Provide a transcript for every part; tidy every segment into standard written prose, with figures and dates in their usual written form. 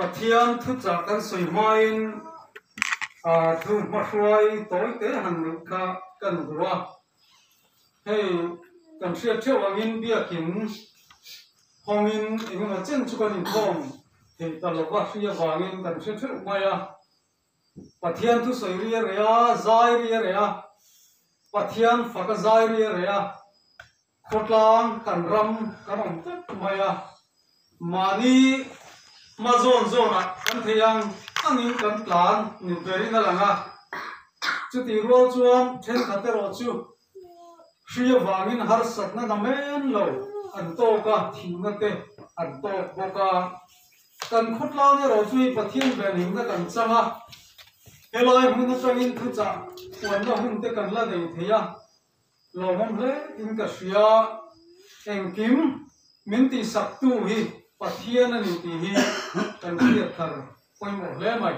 Pathian thu cha kan soi main thu ma hruai toi te han kha kan ruwa hei kan sia theu angin biakin hongin engma chen chu kan in thom hei talowa sia wangin kan sia theu maya Pathian thu soi ria rea zai ria rea Pathian faka zai ria rea khotlang kan ram kan om tek maya mani mazon zona kan theyang angin kan plan ni berina langa chuti ro chuan then khatero chu hria wangin har satna na men lo an to ka thingna te an to boka kan khotlang ni ro chui Pathian bening na kan changa helai mun tangin thu cha wan na hun te kan la dei theya lo mom le in ka hria engkim minti saktu hi Pathian ani ti hi kan hria thar poi mo le mai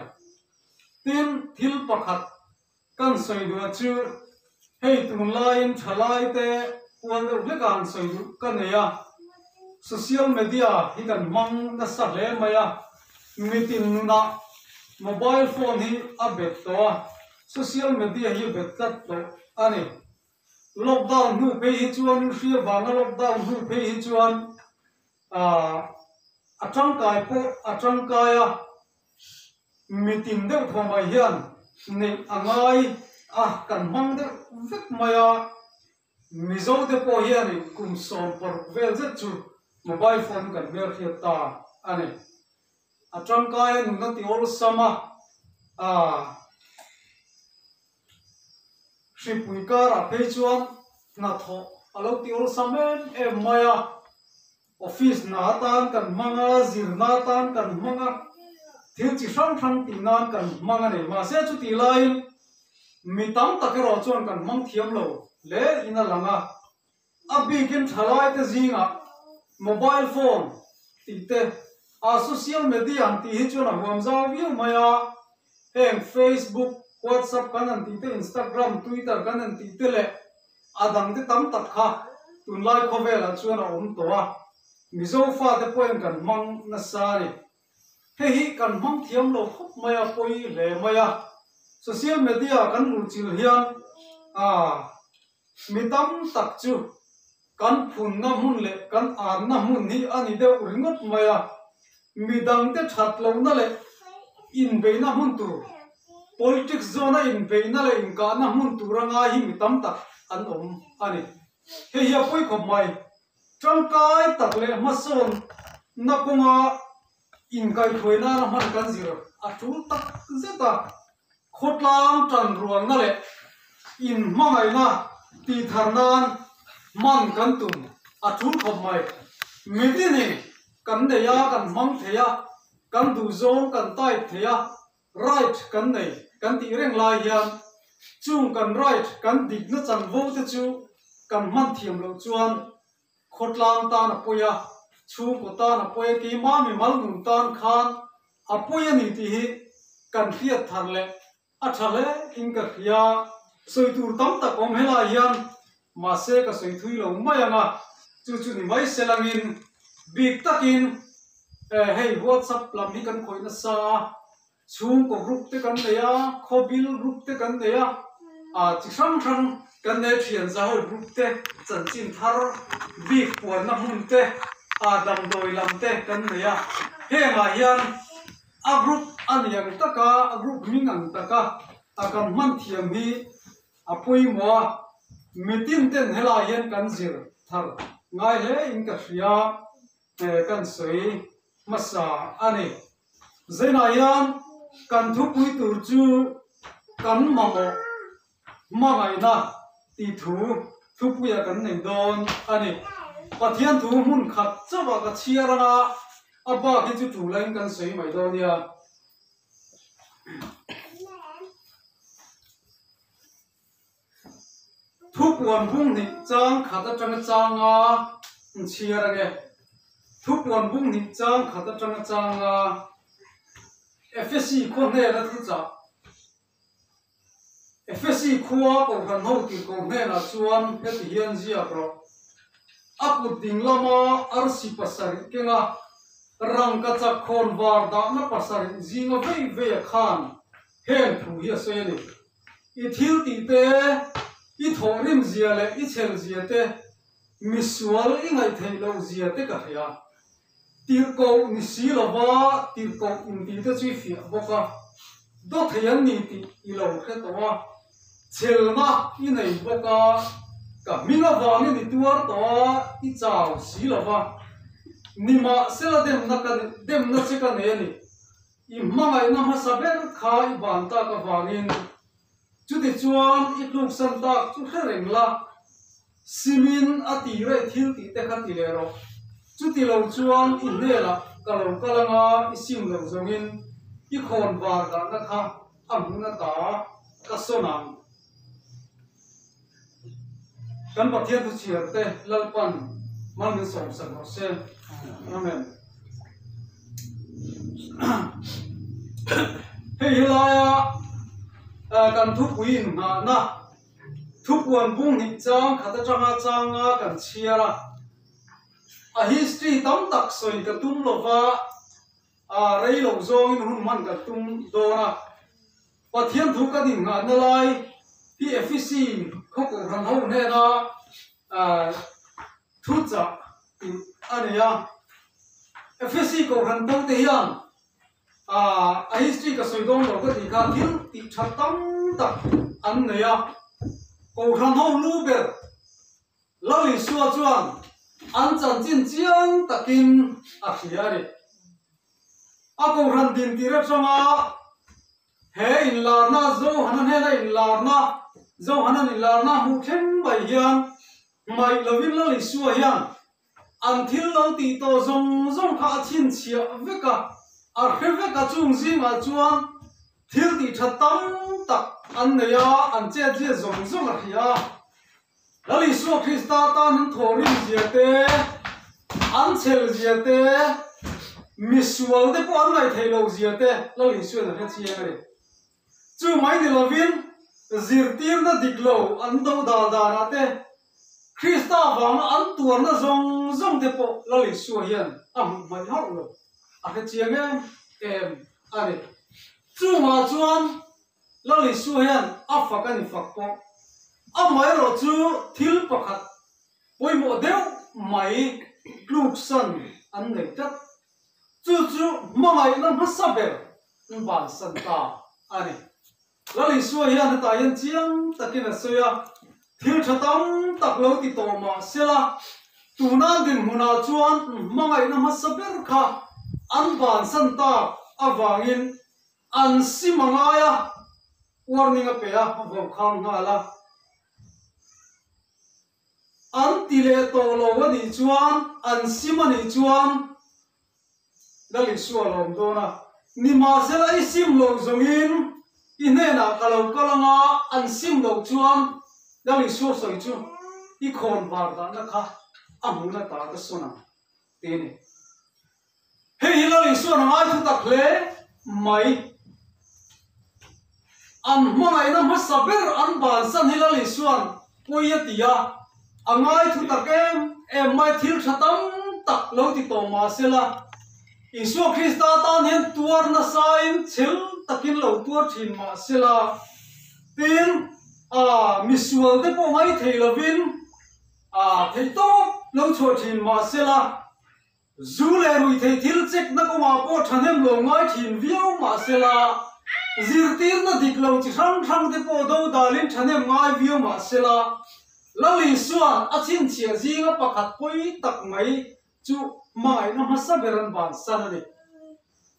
tin thil pakhat kan soi du chu hei tung lain thalai te puan le kan soi du kan ya social media hi kan mang na sa le maya mitin na mobile phone hi abet to social media hi bet tat to ani lockdown nu pe hi chuan hria wanga lockdown nu pe hi chuan atangkaya mitin de thomai hian nei angai kan mang de vek maya mizo de po hian kum som por vel je chu mobile phone kan mer khia ta ani atangkaya nungna ti ol sama shripuikar a pe chuan na tho alo ti ol samen e maya office na tan kan manga zirna tan kan manga thil chi sang ti nan kan manga nei ma se chu ti lain mi tam takero chuan kan mang thiam lo le ina langa abi kin thalai te zinga mobile phone ti te social media an ti hi chuan huam za view maya heng Facebook WhatsApp kan an ti te Instagram Twitter kan an ti te le adang te tam tak kha tun lai khovel an chuan om towa mizo fa te poem kan mang na sari hi kan mang thiam lo khop maya poi le maya social media kan lu chil hian mitam tak chu kan phun na mun le kan an na mun ni ani de uringot maya midang te that lo na le in be na mun tu politics zona in be na le in ka na mun tu ranga hi mitam tak an om ani hi poi khop mai trangkai takle mason nakunga inkai thoina na man kan zero atul tak zeta khotlang tan ruang na le in mangai na ti tharnan man kan tum atul khom mai medini kan neya kan mang theya kan du zong kan tai theya right kan nei kan ti reng lai hian chung kan right kan dik na chan vo te chu kan man thiam lo chuan khotlang ta na poya chu ko ta na poya ki ma mi mal nun tan khan apoya ni ti hi kan khiat tharle a thale in ka khia soi tur tam ta kom hela hian ma se ka soi thui lo mai anga chu chu ni mai selangin big takin hey WhatsApp lam hi kan khoina sa chu ko group te kan deya khobil group te kan deya chi sang sang kan ne thian za hol group te chan chin thar big puan na mun te dam doi lam te kan neya he ma hian a group an yang taka a group mingang taka akan man thiam hi apoi mo mitin ten hela hian kan zir thar ngai he in ka hria kan soi masa ani zaina hian kan thu pui tur chu kan mamo mangai na ti thu puya kan nei don ani Pathian thu mun khat chawa ka chiaranga aba ki chu tu lain kan soi mai don ya thu puan bung ni chang khata changa changa chiaranga thu puan bung ni chang khata changa changa FSC ko ne la thu cha FSC khuwa ko kan ho ki ko ne na chuan he ti hian zia pro aput ding lama arsi pasari kenga rang ka chak khon war da na pasar zinga ve khan hen thu hi se ni I thil ti te I thorim zia le I chel zia te misual I ngai thei lo zia te ka ya tir ko ni si lawa tir ko in ti te chui fi boka do theian ni ti I lo khe to wa chel na I nei boka ka minga wang ni tuar to I chao si lawa nima sela dem na chika ne ni I mangai na ma saber kha I ban ta ka wangin chuti chuan I tluk san tak chu khereng la simin ati re thil ti te khan ti le ro chuti lo chuan I ne la kalong kalanga I sim lo zongin I khon war da na kha amuna ta ka sonam kan pathian tu chiar te lalpan man min som san ho se amen hei hilaya kan thu puin na thu puan bung ni chang khata changa kan chiara a history tam tak soi ka tum lova a rei lo zong in hun man ka tum dora pathian thu ka ding na lai PFC khok ran ho ne na thu cha ania FSC ko ran tong te hian a history ka soi dong lo ka ti kha thil ti thatam tak an ne ya ko ran ho lu ber lali suwa chuan an chan chin chiang takin a khiari a ko ran din ti ra changa he in larna zo hanan he na in larna zo hanan in larna mu khem bai hian mai lovin lali suwa hian until lo ti to zong kha chin chia veka ar veka chung jing a chuan thil ti thatam tak an ne ya an che che zong a hia lali suwa Krista ta nan thorin zia te an chel zia te misual te po an ngai thei lo zia te lali suwa na he chia re chu mai ni lovin zirtir na diklo an do da na te Krista wang an tuar na zong te po lali suwa hian am mai hau lo a he chiang em ani chu ma chuan lali suwa hian a fakani fakpo a mai ro chu thil pakhat poimo deu mai luk san an nei tat chu mangai na masaber ban san ta ani lali suwa hian ta yan chiang takin a soya thil thatam tak lo ti to ma sela tunan din huna chuan mangai na masaber kha an ban san ta awangin an simangaya warning a pe a vom khang hala an tile to lo ni chuan an simani chuan dali suwa lom dona ni ma sela I sim lo zongin inena kalanga an sim lo chuan dali suwa soi chu I khon bar da na kha amuna ta ka sona tene hei lali suwa na ai thu tak le mai an mangai na masaber an ban san hilali suan poia tia angai thu tak em mai thil thatam tak lo ti to ma sela Isu Krista tan hen tuar na sain chil takin lo tuar thin ma sela tin misual te po mai thei lovin thei to lo chho thin ma sela zule rui thei thil chek na ko ma po thanem lo ngai thin viau ma sela zirtir na diklo chi thang te po do dalin thanem ngai viau ma sela lali suan achin chia zinga pakhat poi tak mai chu mai na masaberan ban sanani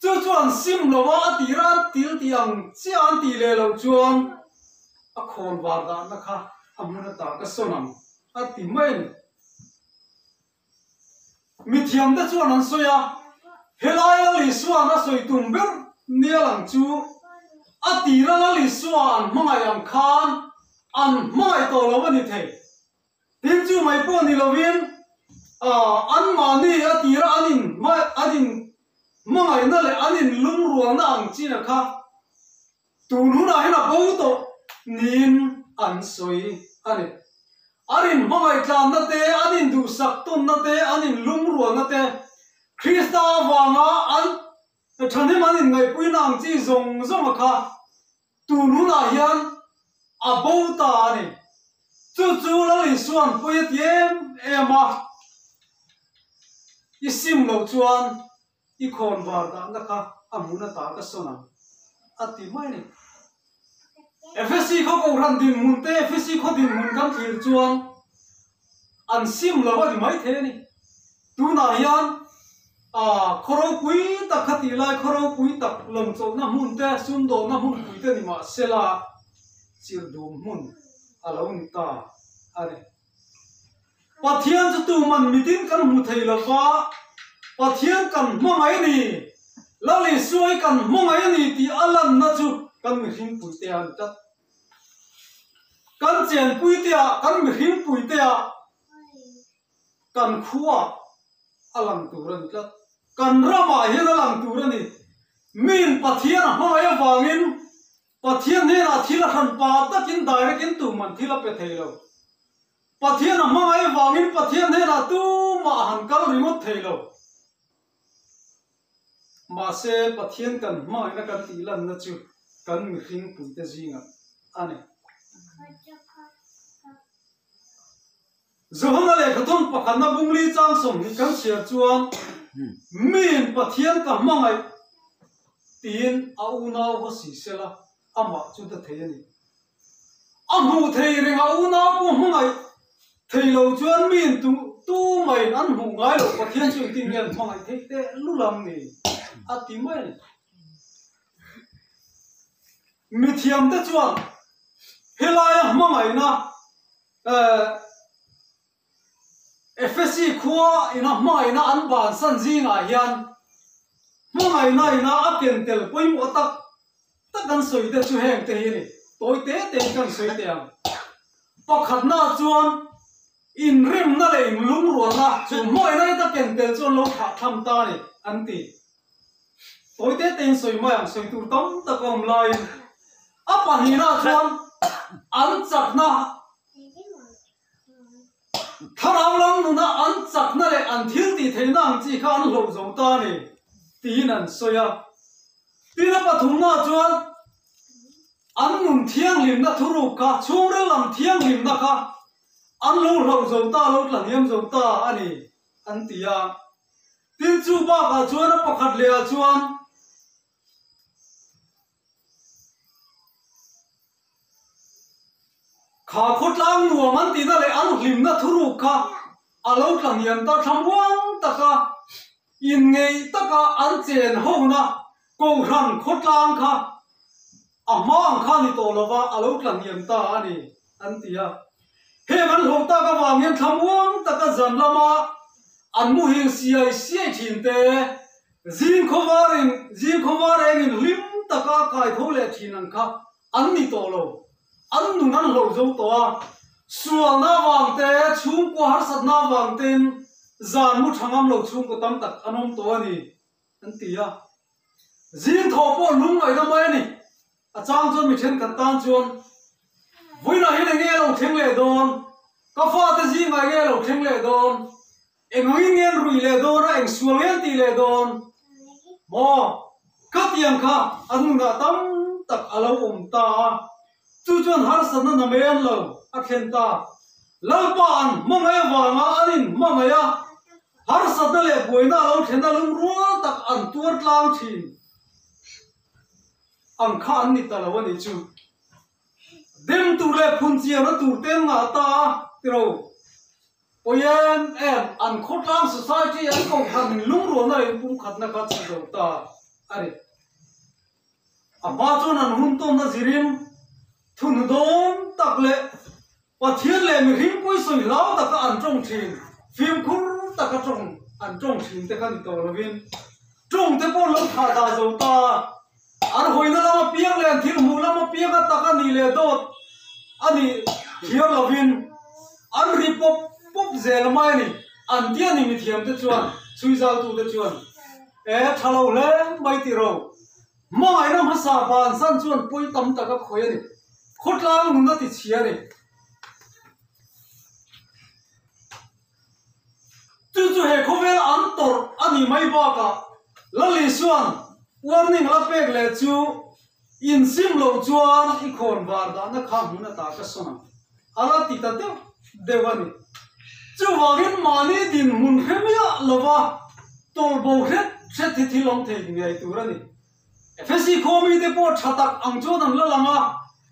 chu chuan sim lowa atiran til tiang chian ti le lo chuan a khon war da na kha amuna ta ka sonam ati main mithiam da chuan an soya helai li suan a soi tumber nialang chu atira li suan mangayam khan an mai to lo ni thei tin chu mai po ni lovin an mani atira anin mangai na le anin lung ruang na ang china kha tunu na hena bo to nin an soi ani arin mangai tlan na te anin du sak ton na te anin lung ruang na te Krista wanga an thani manin ngai pui nang chi zong zong kha tu nu na hian a bo ta ni chu la li suan pui tiem ema isim lo chuan I khon var da na kha amuna ta ka sona ati mai ni FSC kho ko ran din mun te FSC kho din mun kan thir chuan an sim lo wa di mai the ni tu na hian khoro pui tak khati lai khoro pui tak lom chau na mun te sum do na mun pui te ni ma sela chir dum mun alo ni ta are pathian chu tu man mitin kan mu thei lo wa pathian kan mangai ni lali suai kan mangai ni ti alan na chu kan mi hing pui te an tat kan chen pui te kan mi hing pui te kan khuwa alang turan tat kan rama hian alang turani min pathian mangai wangin pathian ne na thila han pa takin direct in tu man thila pe theilo pathian mangai wangin pathian ne na tu ma han kal remote theilo mà se pathian kan mai na kan tilan na chu kan mi hring pui te zinga ane zohana le khathon pakhan na bungli chang som ni kan sia chuan min pathian ka mangai tin auna ho si sela ama chu ta thei amu thei ring auna ko mangai thei lo chuan min tu mai an hu ngai lo pathian chu tin ngen mangai thei te lulam ni ati mai mi thiam te chuan helaya mangai na FSC khuwa ina mai na an ban san zinga hian mangai na ina apen tel poim otak takan soi te chu heng te hi ni toi te kan soi te ang pakhat na chuan in rim na le lung ro na chu moi na ta ken tel chuan lo kha tham ta ni an ti tôi té tên soi mai ang soi tur tom ta kom lai apa ni na chuan an chak na tharang lam nu na an chak na le an thil ti theina ang chi kha an lo zo ta ni tin an soya tin a pathum na chuan an nun thiang lim na thuru ka chung re lam thiang lim na kha an lo zo ta lo tlang yam zo ta ani an tia tin chu ba ka chuan a pakhat le a chuan khá khốt lang nuông anh tí na lại ăn lim na thuru ka alo tlang yam ta thamwang ta ka in ngei ta ka an chen ho na ko ran khốt lang kha amang kha ni to lova alo tlang yam ta ani an tia he man ho ta ka wang yam thamwang ta ka zan lama an mu hing si thin te zin khowaring in lim ta ka kai tho le thin an kha an ni to lo an nu nan lo zo to sual na wang te chung ko har sat na wang ten zan mu thangam lo chung ko tam tak anom to ani an tia zin tho po lung ai da mai ni a chang chon mi then kan tan chon voina hi nge lo theng le don ka fa te ji ngai nge lo theng le don engoi ngen rui le don ra eng sual ngen ti le don mo ka tiang kha an na tam tak alo ta chu chuan har san na men lo a khen ta lalpa an mangai wanga anin mangaya har san na le boina lo then na lung ru tak an tur tlang thin ang kha an ni ta lo ni chu dem tu le phun chia na tu tem nga ta tiro oyen an khot lang society an ko khan lung ro na pum khat na ka chi do ta are ama chon an hun tom na zirim thun dom tak le pathian le mi hing pui soi lao ta ka an trong thin phim khur ta ka trong an trong thin te kan to lovin trong te po lo kha da zo ta ar hoina lama piang le thil mu lama piang ta ka ni le dot ani hiar lovin an ri pop zel mai ni an tia ni mi thiam te chuan chui zal tu te chuan thalo le mai ti ro mai na hasa ban san chuan pui tam ta ka khoi ani khot lang nu na ti chia ni chu he khovel an tor ani mai ba ka lali suan warning la pek le chu in sim lo chuan I khon war da na kham huna ta ka sona ala ti ta te dewani chu wagin mani din mun khemia lova tol bo khet set thi long the ni ai turani fesi khomi te po thatak ang chu dan la langa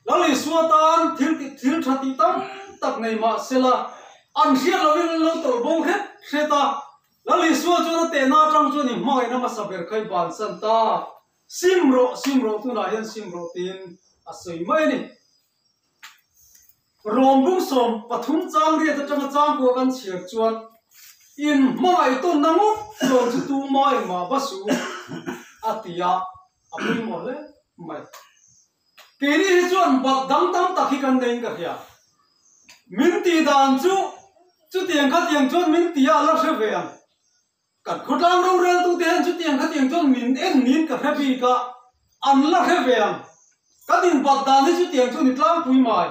lali suatan thil thati tam tak nei ma sela an hria lovin lo tol bo khet seta lali suwa chu na te na tang chu ni mai na ma saber khai ban san ta simro tu na hian simro tin asoi mai ni rombung som pathum chang ria ta chang ko kan chiak chuan in mai to namu lo chu tu mai ma basu atia apui mo le mai keni hi chuan bak dang tam takhi kan nei ka hia min ti dan chu tiang kha tiang chuan min tia la hre ve an kan khutlang ro rel tu ten chu tiang kha tiang chuan min en nin ka hre ka an la hre ve an ka din bak dan hi chu tiang chu ni tlang pui mai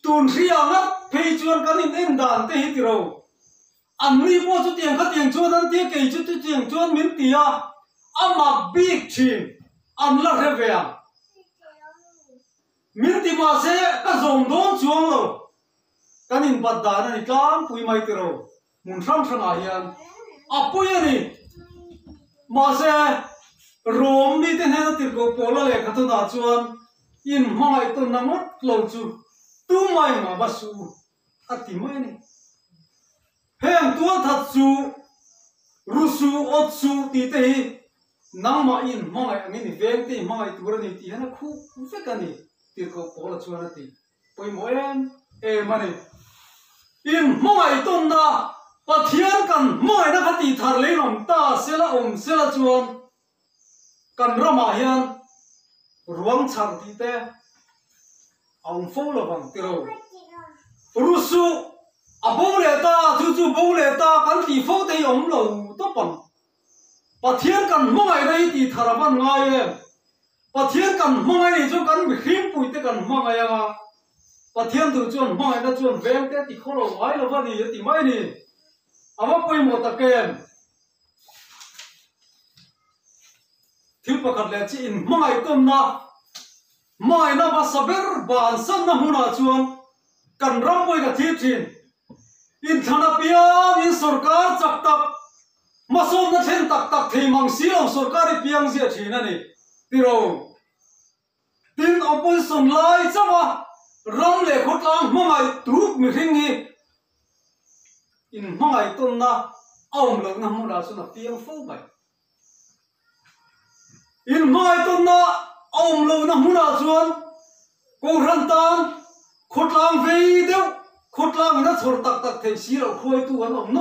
tun hria nga phei chuan kan in en dan te hi ti ro an ni po chu tiang kha tiang chuan an te ke chu tiang chuan min tia ama big chin an la hre ve an min ti ma se ka zong don chuang lo kan in bad dan ani tlang pui mai ti ro mun ram a hian apui ani ma se rom mi te ne ti ko pola le kha na chuan in mai to namot lo chu tu mai ma basu ati mai ni heng tua that chu rusu otsu ti te hi nang ma in mai ani ni veng ti mai tu ra ni ti hana khu fe ka ni ti ko pola chuan ati poi mo em mani in mai to na pathian kan mai na khati thar le nom ta sela sela chuan kan rama hian ruang chang ti te ong fo lo bang ti ro rusu abole ta chu bole ta kan ti fo te om lo to pam pathian kan mai dai ti tharaban ngai em pathian kan mai ni chu kan bi khim pui te kan mai anga pathian tu chuan mai na chuan veng te ti kholo ai lo ba ni ti mai ni ama poi mo ta ken thil pakhat le chi in mai tom na mai na ba saber ban san na huna chuan kan ram poi ka thi thin in thana pia in sarkar chak tak masom na then tak thei mang si lo sarkari piang zia thin ani tiro tin opposition lai chawa ram le khotlang mangai tuk mi ringi in mangai ton na aum lo na huna chu na piang fo bai in mai ton na aum lo na huna chuan ko ran tan khotlang vei deu khotlang na chhor tak thei si lo khoi tu an om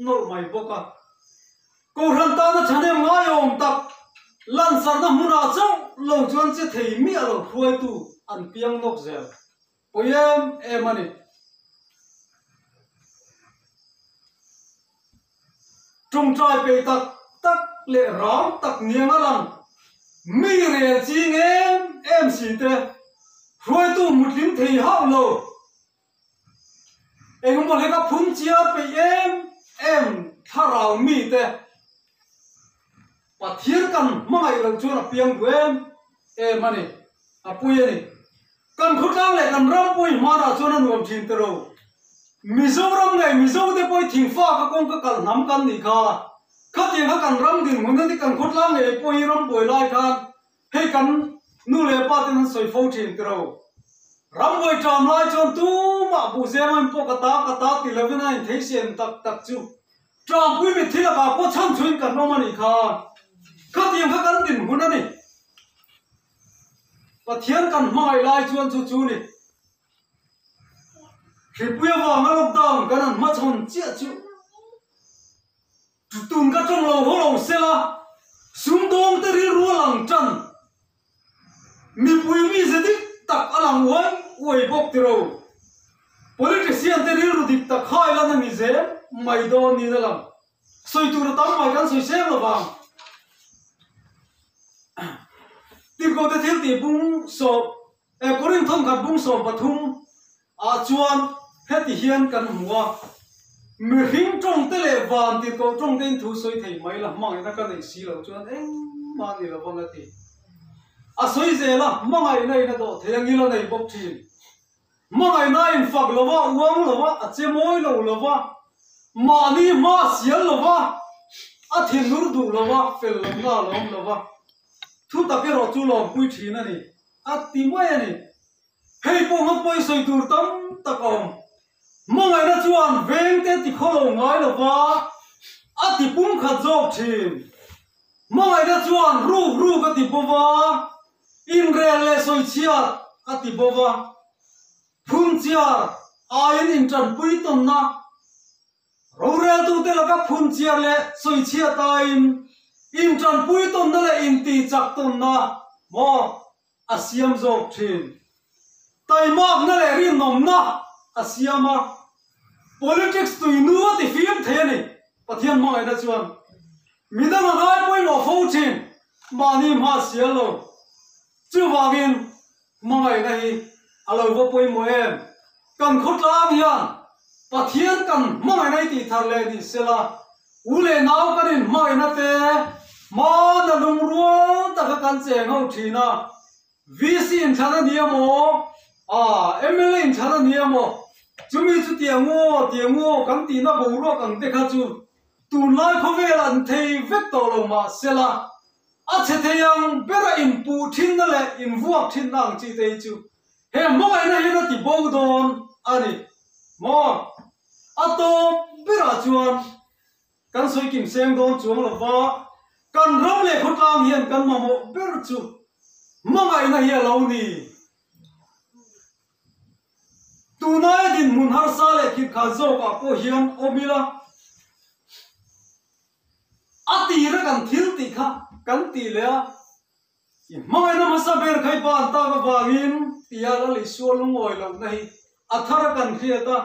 no mai boka ko ran tan na chane ngai om tak lan sar na huna chau lo chuan che thei mi lo khoi tu an piang nok zel poyem emani trung trai pe tak le ram tak niang alang mi re ching em si te roi tu mutlin thei hau lo engom le ka phun chia pe em tharau mi te pathian kan mangai lo chu na piang buem emani apui ani kan khutlang le kan ram pui ma na chu na nuam thin te ro mizoram ngai mizo de poi thing fa ka kong ka kal nam kan ni kha khatiang ka kan ram din mun ni kan khutlang le poi ram poi lai khan he kan nu le pa ten soi fo thin te ro ram poi tram lai chon tu ma bu se man po ka ta ti le na thei sen tak chu tram pui mi thila ba po cham chuin kan no ma ni kha khatiang ka kan din mun ni pathian kan mai lai chuan chu ni khi puya wa nga lockdown kanan ma chon chia chu tun ka trong lo ho lo sela sum dong te ri ru lang chan mi pui mi ze dik tak alang wai bok ti ro politician te ri ru dik tak khai la na mi ze mai do ni na lang soi tu ra tam mai kan soi sem lo bang ti ko te thil ti bung so korin thong khat bung so pathum a chuan heti hian kan huwa mi hing trong te le van ti ko trong ten thu soi thei mai la mang na ka nei si lo chuan ma ni lo bang ati a soi ze la mangai nei na do theng ngilo nei bok thin mangai na in fak lo wa uang lo wa a che moi lo wa ma ni ma sial lo wa a thin nur du lo wa fel lo na lo wa thu ta ke ro chu lo pui thi na ni a ti mai ani hei po ngap poi soi tur tam ta kom mangai na chuan veng te ti kholo ngai lo wa a ti pum kha jok thin mangai na chuan ru ka ti bo wa in re le soi chia a ti bo wa phun chia ain in tran pui ton na ro re tu te la ka phun chia le soi chia ta in tran pui ton na le in ti chak ton na mo asiam jok thin tai mak na le rin nom na asiama politics tu inu ti film the ni pathian mangai na chuan midang ngai poi lo fo thin mani ma sialo chu wangin mangai na hi alo wo poi mo em kan khotlam hian pathian kan mangai nai ti thar le ni sela ule naw kanin mangai na te ma na lung ruang ta ka kan che ngau thina vc in thana niamo mla in thana niamo chumi chu tiango kan ti na bo ro kan te kha chu tu lai kho ve lan thei vek to lo ma sela a che the yang bera in pu thin na le in vuak thin nang chi te chu he mo ai na hina ti bo don ani mo a to bera chuan kan soi kim seng don chuang lo wa kan ram le khot lang hian kan ma mo ber chu mo ai na hi lo ni tunai din mun har sa le khit kha zo ka po hian omila ati ra kan thil ti kha kan ti le mai na masa ber khai ban ta ka wangin tia la li so lung oi lo nei athara kan khiata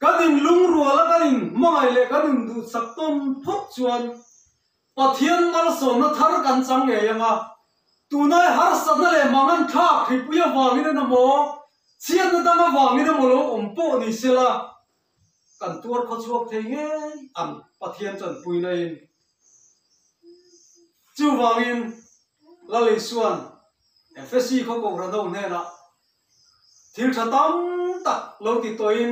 kanin lung ruala kanin mai le kanin du saktom phot chuan pathian mal so na thar kan chang nge yanga tunai har sa na le mangan tha khipuya wangin na mo chian na dama wangin na mo lo ompo ni sela kan tuar kho chuak thei nge an pathian chan pui na in chu wangin lalei suan fsc kho ko ra do ne na thil tha tam tak lo ti toin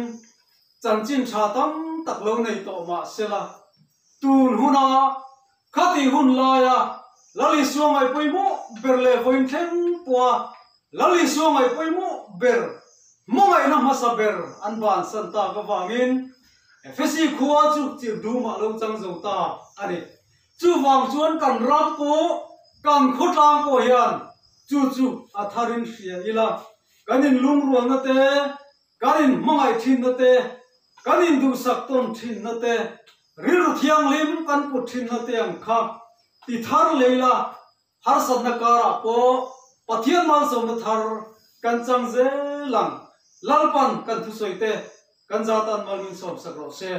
chan chin tha tam tak lo nei to ma sela tun huna khati hun la ya lalei suang ai poi mo ber le voin theng pua lalei suang ai poi mo ber mo ngai na masa ber an ban san ta ka wangin fsc khuwa chu chi du ma lo chang zo ta ani chu wang chuan kan ram po kan khotlang po hian chu atharin hria ila kanin lung ruang na te kanin mangai thin na te kanin du sak ton thin na te riru thiang lim kan pu thin na te ang kha ti thar leila har sad na kara po pathian mal so na thar kan chang ze lang lalpan kan thu soite kan jatan mal min som sak ro se